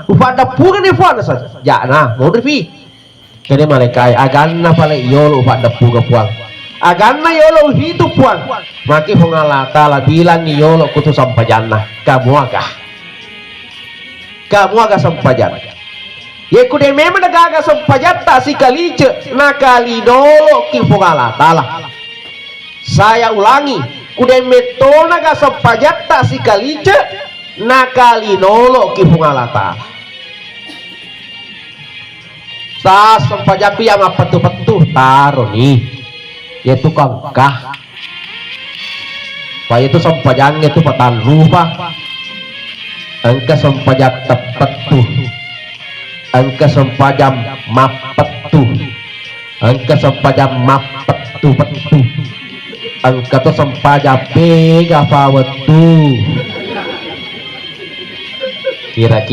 upada pugan ni puan sa ya na mo fi kene malaikai agan na pala yolo upada puga puang agan na yolo hitu puang maki hongala tala bilang ni yolo kutu sampajanna kamu aga sampajan ye kude memang nagaga sampajatta si kalice nakali dolo ki hongala tala saya ulangi kude metona ga sampajatta si kalice nakali nolo ki pungalata sa sampajapi yang petu-petu taro nih yaitu kangkah pa itu sampajang itu patan lupa angka sampajak tepetu angka sampajam mapetu angka sampajam mapetu petu angka to sampajape gapawetu kira-kira